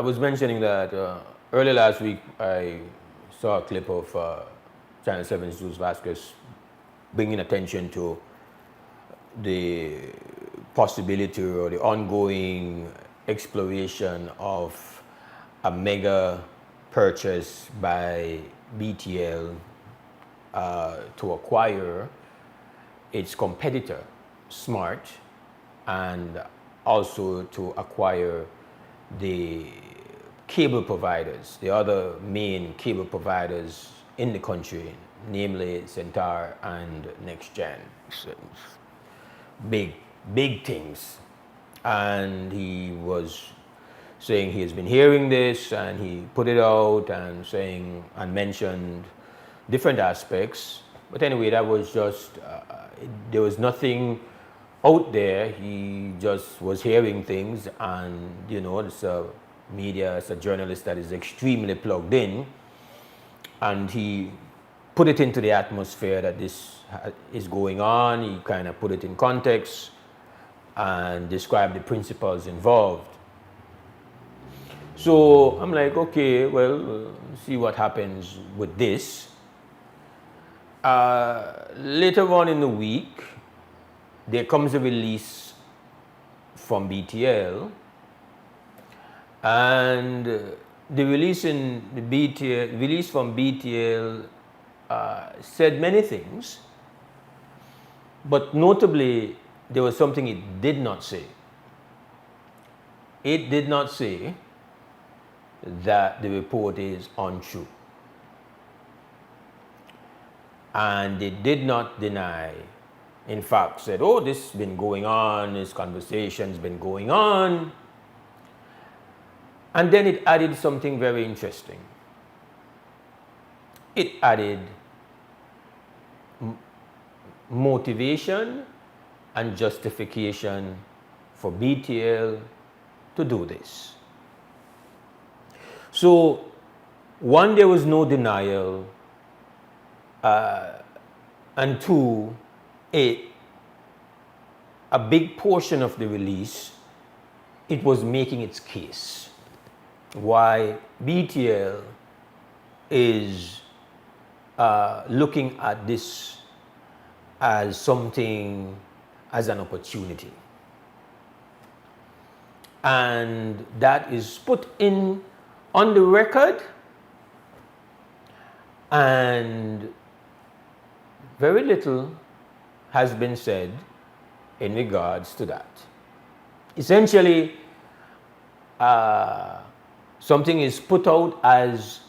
was mentioning that early last week I saw a clip of Channel 7's Jules Vasquez bringing attention to the possibility or the ongoing exploration of a mega purchase by BTL to acquire its competitor, Smart, and also to acquire the cable providers, the other main cable providers in the country, namely Centaur and NexGen. Big things. And he was saying he has been hearing this, and he put it out and saying and mentioned different aspects. But anyway, that was just, there was nothing out there. He just was hearing things, and you know, it's a media, it's a journalist that is extremely plugged in, and he put it into the atmosphere that this is going on. He kind of put it in context and described the principles involved. So I'm like, okay, well, see what happens with this. Later on in the week, there comes a release from BTL, and the release from BTL said many things, but notably there was something it did not say. It did not say that the report is untrue, and it did not deny. In fact, said, oh, this has been going on, this conversation's been going on. And then it added something very interesting. It added motivation and justification for BTL to do this. So, one, there was no denial, and two, a big portion of the release, it was making its case why BTL is looking at this as something, as an opportunity. And that is put in on the record, and very little has been said in regards to that. Essentially, something is put out as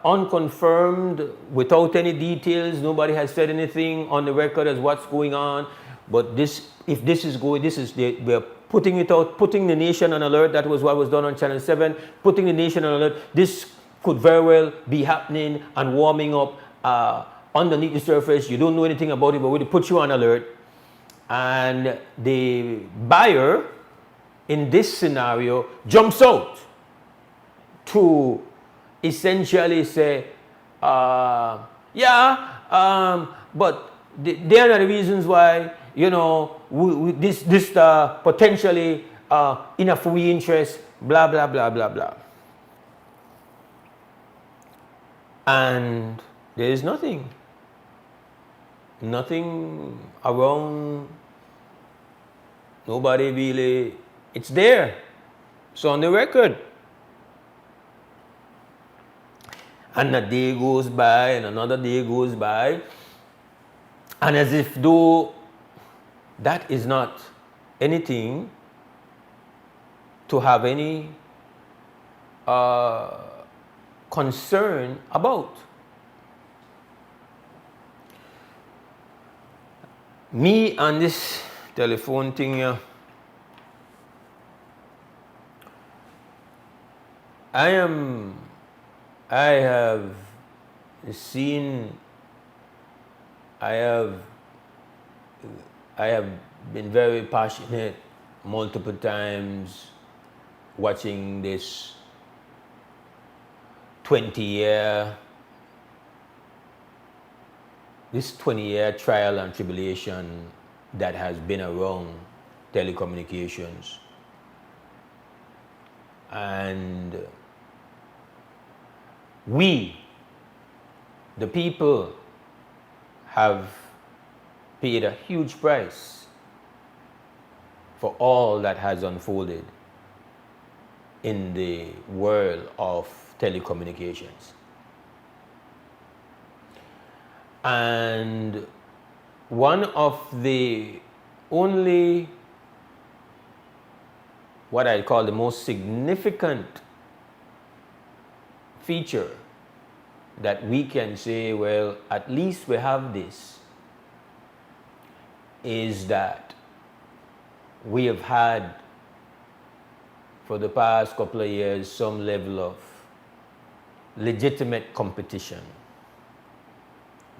unconfirmed, without any details. Nobody has said anything on the record as what's going on. But this, if this is going, we're putting it out, putting the nation on alert. That was what was done on Channel 7, putting the nation on alert. This could very well be happening and warming up underneath the surface. You don't know anything about it, but we put you on alert. And the buyer in this scenario jumps out to essentially say, but there are the reasons why, you know, this potentially in a free interest, blah, blah, blah, blah, blah. And there is nothing around, nobody really, it's there. It's on the record. And a day goes by, and another day goes by, and as if though that is not anything to have any concern about. Me and this telephone thing here, I have been very passionate multiple times watching this 20-year trial and tribulation that has been around telecommunications. And we, the people, have paid a huge price for all that has unfolded in the world of telecommunications. And one of the only, what I call the most significant feature that we can say, well, at least we have this, is that we have had for the past couple of years some level of legitimate competition.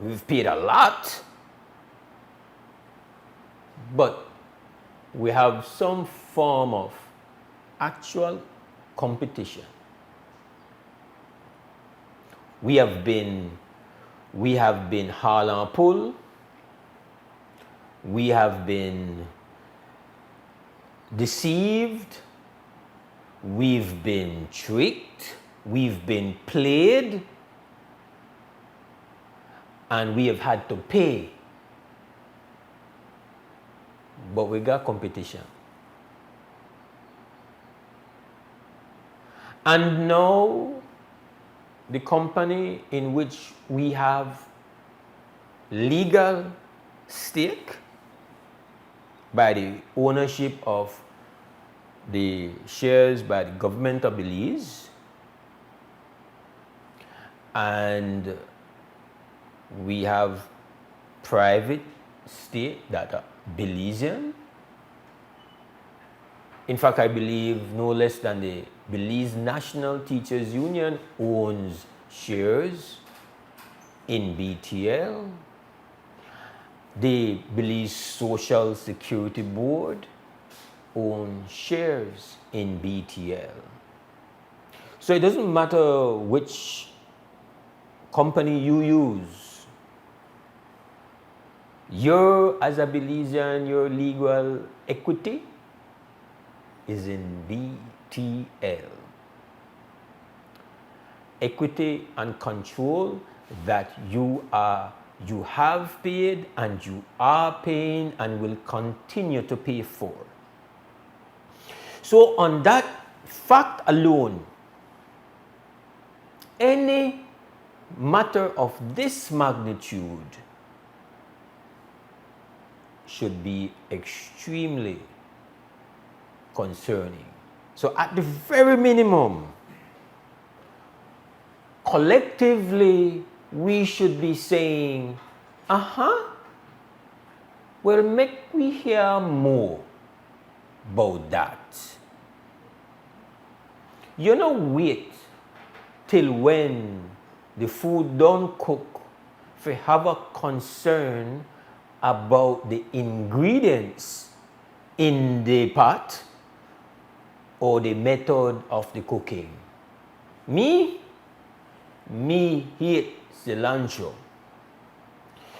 We've paid a lot, but we have some form of actual competition. We have been haul and pull. We have been deceived. We've been tricked. We've been played. And we have had to pay. But we got competition. And now, the company in which we have legal stake by the ownership of the shares by the government of Belize, and we have private state that are Belizean. In fact, I believe no less than the Belize National Teachers Union owns shares in BTL. The Belize Social Security Board owns shares in BTL. So it doesn't matter which company you use. As a Belizean, your legal equity is in BTL. Equity and control that you have paid and you are paying and will continue to pay for. So on that fact alone, any matter of this magnitude should be extremely concerning. So at the very minimum, collectively, we should be saying, well, make we hear more about that. You know, wait till when the food don't cook if you have a concern about the ingredients in the pot or the method of the cooking. Me hate cilantro.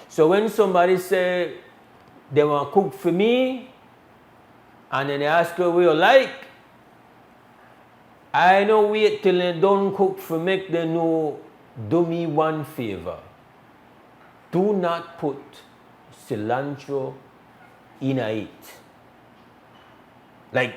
So when somebody say they want to cook for me and then they ask you what you like, I know wait till they don't cook for make them know, do me one favor. Do not put cilantro in it. Like,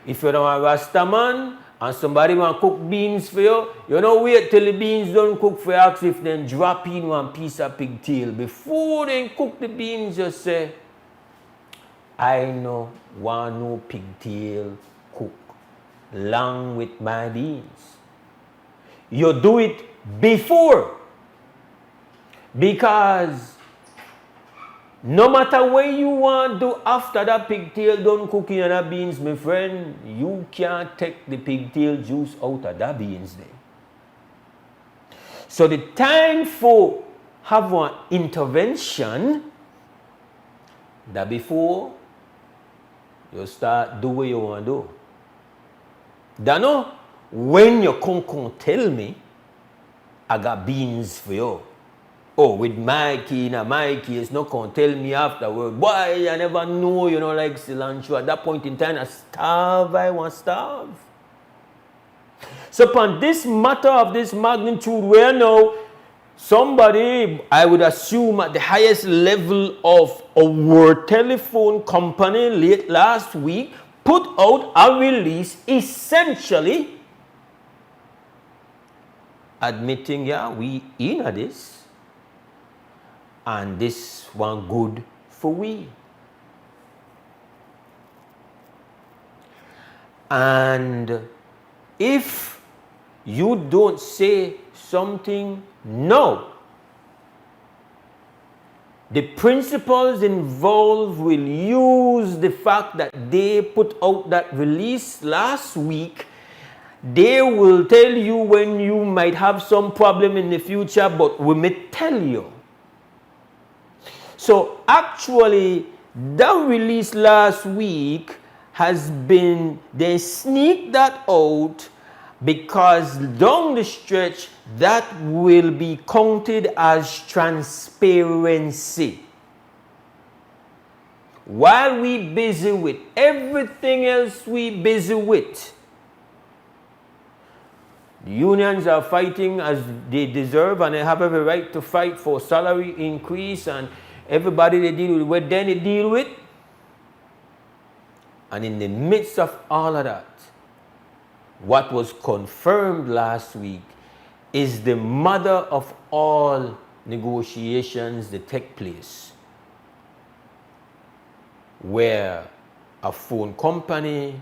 if you're a Rasta man and somebody want to cook beans for you, you know wait till the beans don't cook for you, ask if then drop in one piece of pigtail. Before they cook the beans, just say, I know want no pigtail cook along with my beans. You do it before, because no matter what you want to do after that pigtail done cooking and that beans, my friend, you can't take the pigtail juice out of that beans there. So the time for have one intervention that before you start do what you want to do. Then when you come tell me, I got beans for you. Oh, with Mikey, my case, no can tell me afterward, boy, I never know, like cilantro. At that point in time, I want to starve. So upon this matter of this magnitude, where now somebody, I would assume at the highest level of our telephone company late last week, put out a release essentially admitting, yeah, we in at this, and this one good for we. And if you don't say something now, the principals involved will use the fact that they put out that release last week. They will tell you when you might have some problem in the future, but we may tell you. So actually, that release last week has been, they sneak that out because down the stretch, that will be counted as transparency. While we busy with everything else we busy with, the unions are fighting as they deserve, and they have every right to fight for salary increase, and everybody they deal with, what then they deal with. And in the midst of all of that, what was confirmed last week is the mother of all negotiations that take place, where a phone company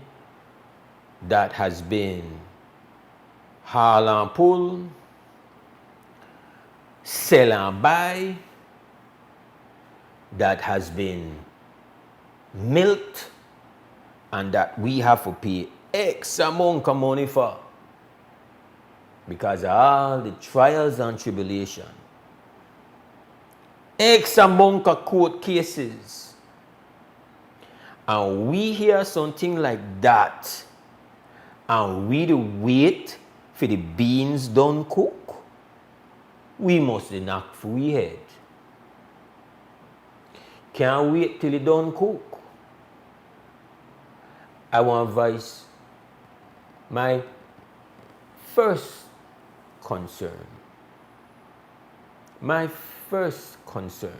that has been haul and pull, sell and buy, that has been milked, and that we have to pay X amount of money for because of all the trials and tribulation. X amount of court cases. And we hear something like that, and we do wait for the beans don't cook, we must knock for we head. Can't wait till it don't cook. I want to voice my first concern. My first concern.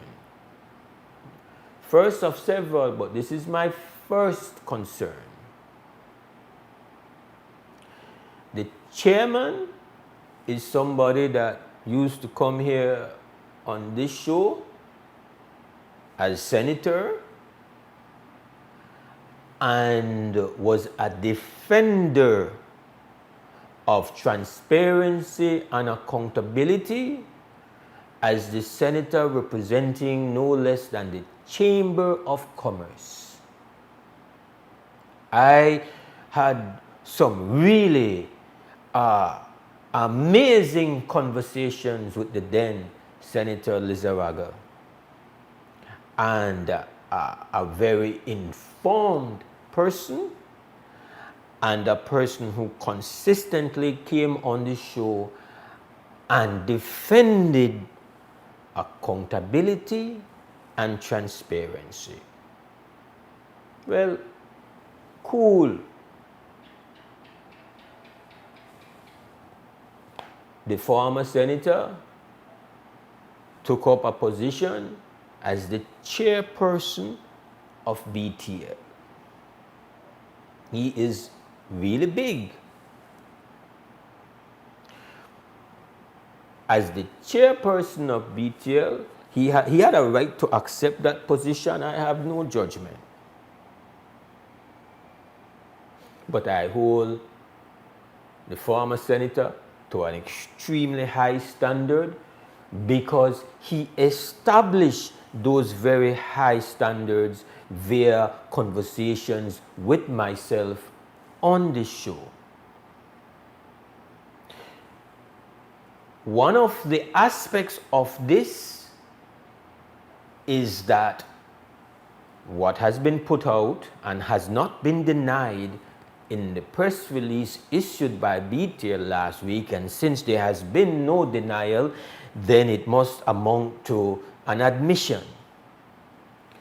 First of several, but this is my first concern. The chairman is somebody that used to come here on this show as senator and was a defender of transparency and accountability as the senator representing no less than the Chamber of Commerce. I had some really amazing conversations with the then Senator Lizarraga, and a very informed person, and a person who consistently came on the show and defended accountability and transparency. Well, cool. The former senator took up a position as the chairperson of BTL. He is really big. As the chairperson of BTL, he had a right to accept that position. I have no judgment. But I hold the former senator to an extremely high standard because he established those very high standards via conversations with myself on this show. One of the aspects of this is that what has been put out and has not been denied in the press release issued by BTL last week, and since there has been no denial, then it must amount to an admission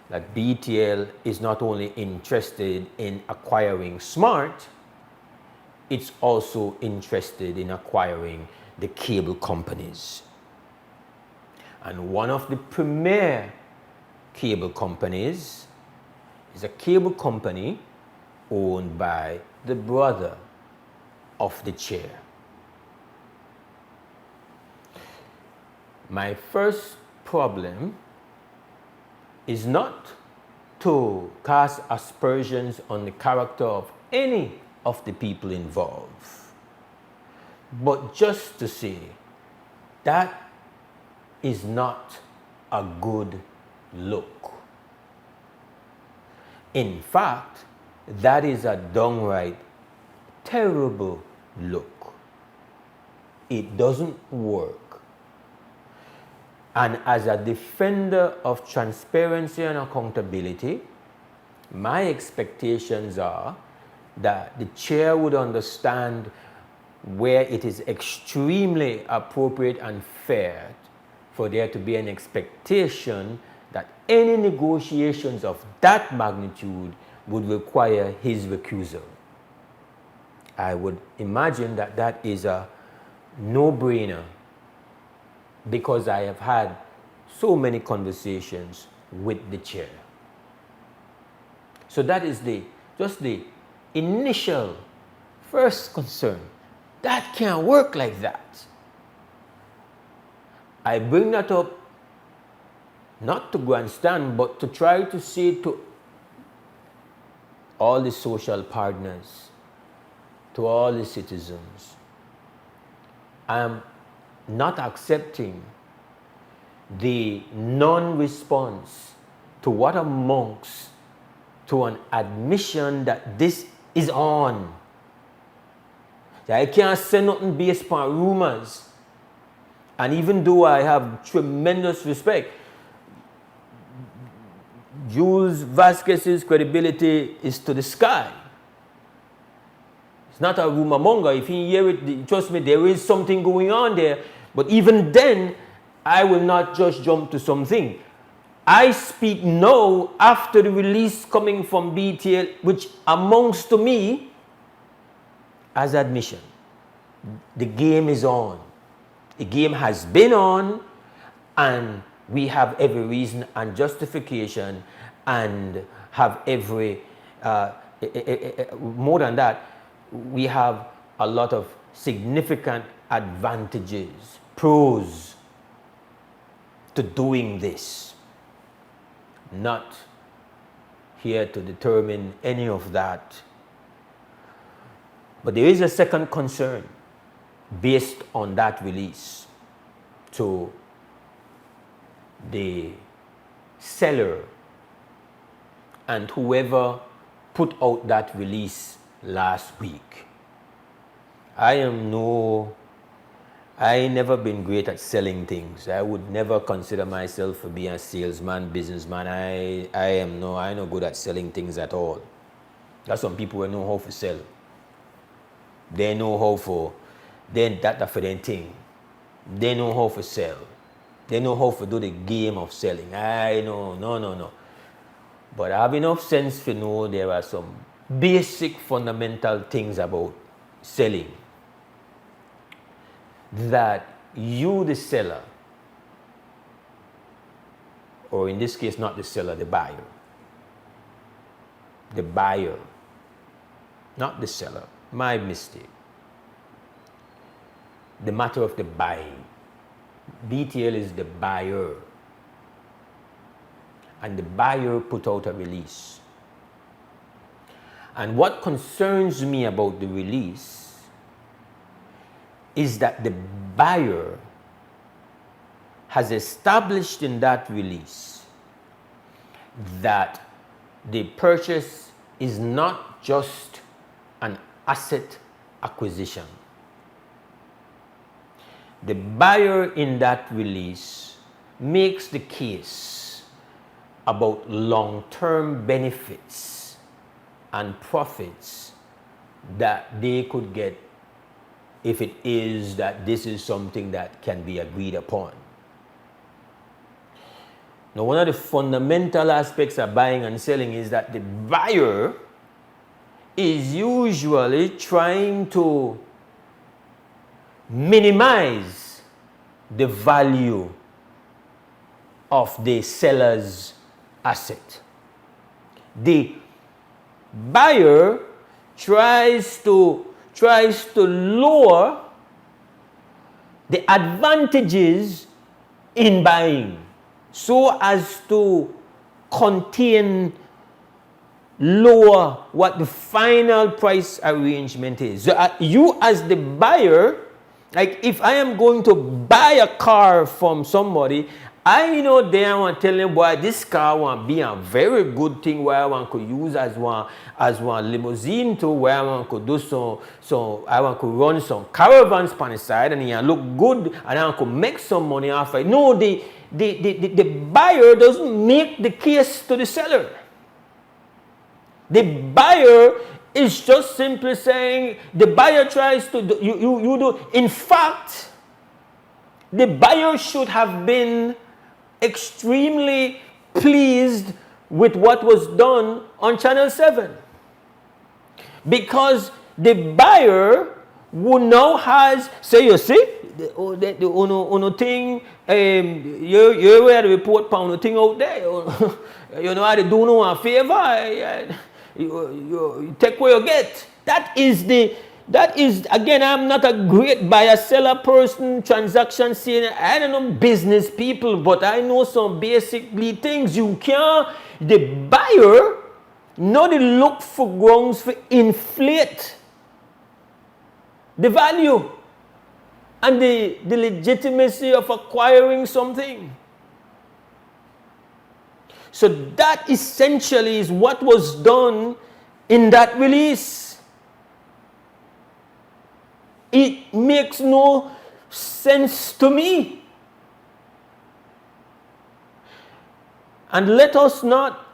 that BTL is not only interested in acquiring Smart, it's also interested in acquiring the cable companies. And one of the premier cable companies is a cable company owned by the brother of the chair. My first problem is not to cast aspersions on the character of any of the people involved, but just to say that is not a good look. In fact, that is a downright terrible look. It doesn't work. And as a defender of transparency and accountability, my expectations are that the chair would understand where it is extremely appropriate and fair for there to be an expectation that any negotiations of that magnitude would require his recusal. I would imagine that that is a no-brainer, because I have had so many conversations with the chair. So that is just the initial first concern. That can't work like that. I bring that up not to grandstand, but to try to say to all the social partners, to all the citizens, I am not accepting the non-response to what amounts to an admission that this is on. I can't say nothing based upon rumors. And even though I have tremendous respect, Jules Vasquez's credibility is to the sky. It's not a rumor monger. If he hear it, trust me, there is something going on there. But even then, I will not just jump to something. I speak now after the release coming from BTL, which amounts to me as admission. The game is on. The game has been on, and we have every reason and justification and have every, more than that, we have a lot of significant advantages, pros to doing this. Not here to determine any of that. But there is a second concern based on that release to the seller and whoever put out that release last week. I never been great at selling things. I would never consider myself to be a salesman, businessman. I'm no good at selling things at all. There's some people who know how to sell. They know how to, that's for their thing. They know how to sell. They know how to do the game of selling. I know, no. But I have enough sense to know there are some basic fundamental things about selling that you, the seller, or in this case, not the seller, the buyer, not the seller, my mistake, the matter of the buying. BTL is the buyer, and the buyer put out a release. And what concerns me about the release is that the buyer has established in that release that the purchase is not just an asset acquisition. The buyer in that release makes the case about long-term benefits and profits that they could get if it is that this is something that can be agreed upon. Now, one of the fundamental aspects of buying and selling is that the buyer is usually trying to minimize the value of the seller's asset. The buyer tries to lower the advantages in buying so as to lower what the final price arrangement is. So you as the buyer, like if I am going to buy a car from somebody, I know they want to tell them, boy, this car want be a very good thing where I want to use as one limousine to where I want to do so I want to run some caravans on the side and it look good and I want to make some money off it. No, the buyer doesn't make the case to the seller. The buyer is just simply saying, the buyer tries to do, you do. In fact, the buyer should have been extremely pleased with what was done on Channel 7. Because the buyer who now has, say you see, the thing, you read the report pound thing out there, you know how to do no a favor, you take what you get. That is, again, I'm not a great buyer seller person, transaction scene. I don't know business people, but I know some basically things. You can't, the buyer, not look for grounds for inflate the value and the legitimacy of acquiring something. So that essentially is what was done in that release. It makes no sense to me. And let us not,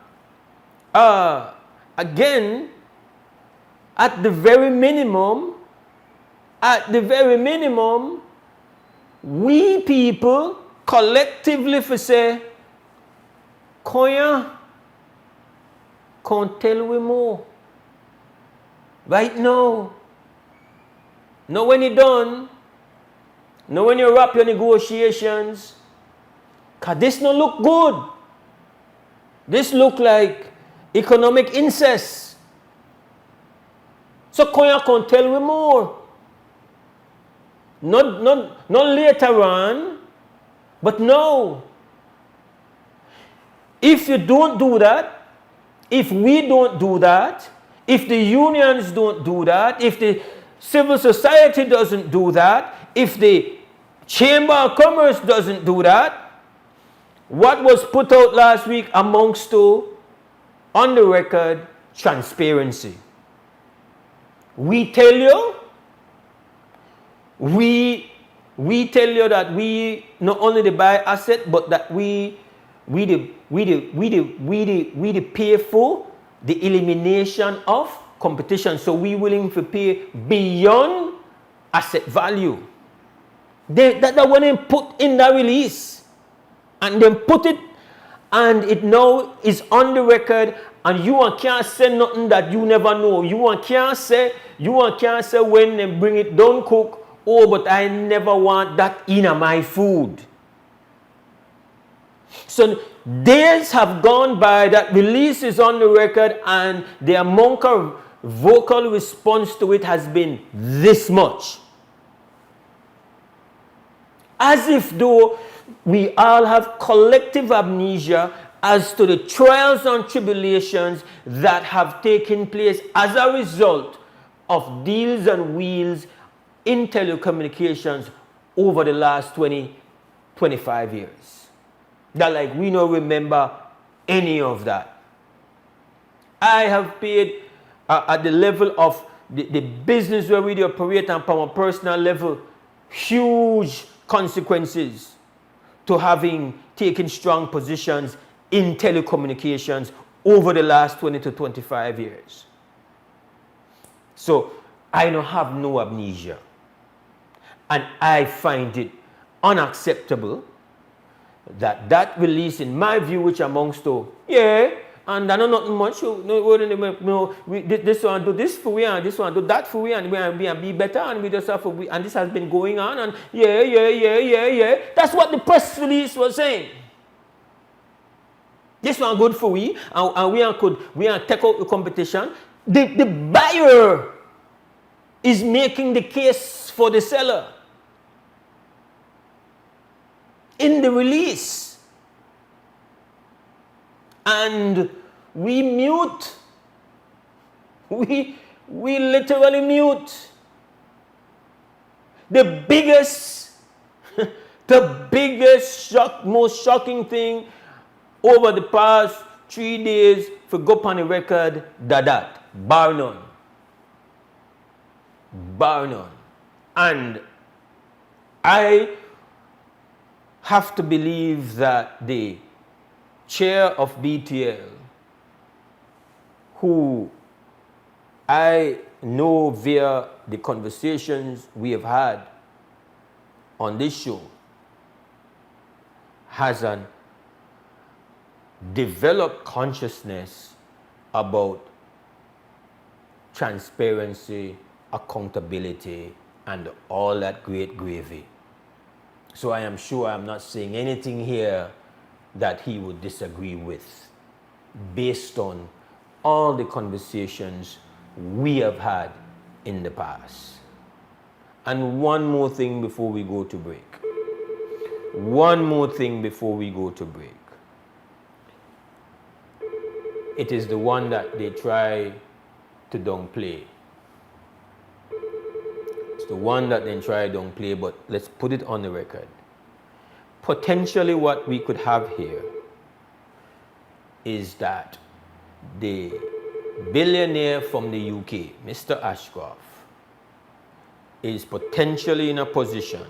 again, at the very minimum, we people collectively for say, Koya, can't tell we more. Right now. Not when you're done. Not when you wrap your negotiations. Because this don't look good. This look like economic incest. So Koya can't tell we more. Not later on, but now. If you don't do that, if we don't do that, if the unions don't do that, if the civil society doesn't do that, if the Chamber of Commerce doesn't do that, what was put out last week amounts to, on the record, transparency. We tell you, we tell you that we not only the buy asset, but that we pay for the elimination of competition. So we willing to pay beyond asset value. That when they put in the release and then put it, and it now is on the record, and you can't say nothing that you never know. You can't say when they bring it done cook, oh, but I never want that in my food. So days have gone by, that release is on the record, and the amount of vocal response to it has been this much. As if though we all have collective amnesia as to the trials and tribulations that have taken place as a result of deals and wheels in telecommunications over the last 25 years. That like we don't remember any of that. I have paid at the level of the business where we operate and from a personal level, huge consequences to having taken strong positions in telecommunications over the last 20 to 25 years. So I don't have no amnesia. And I find it unacceptable that release, in my view, which amongst to, And I know nothing much. This one do this for we, and this one do that for we, and we be better, and we just have to, and this has been going on, and yeah. That's what the press release was saying. This one good for we, and we take out the competition. The buyer is making the case for the seller in the release. And we mute. We literally mute. The biggest most shocking thing over the past 3 days, for go on the record, that bar none. Bar none. And I have to believe that the chair of BTL, who I know via the conversations we have had on this show, has an developed consciousness about transparency, accountability, and all that great gravy. So I am sure I'm not saying anything here that he would disagree with, based on all the conversations we have had in the past. And one more thing before we go to break. It is the one that they try to downplay. It's the one that they try to downplay, but let's put it on the record. Potentially what we could have here is that the billionaire from the UK, Mr. Ashcroft, is potentially in a position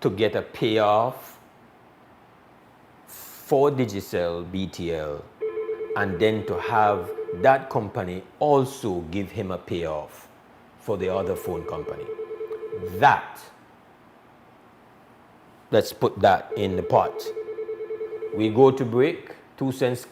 to get a payoff for Digicel BTL, and then to have that company also give him a payoff for the other phone company. Let's put that in the pot. We go to break. 2 cents.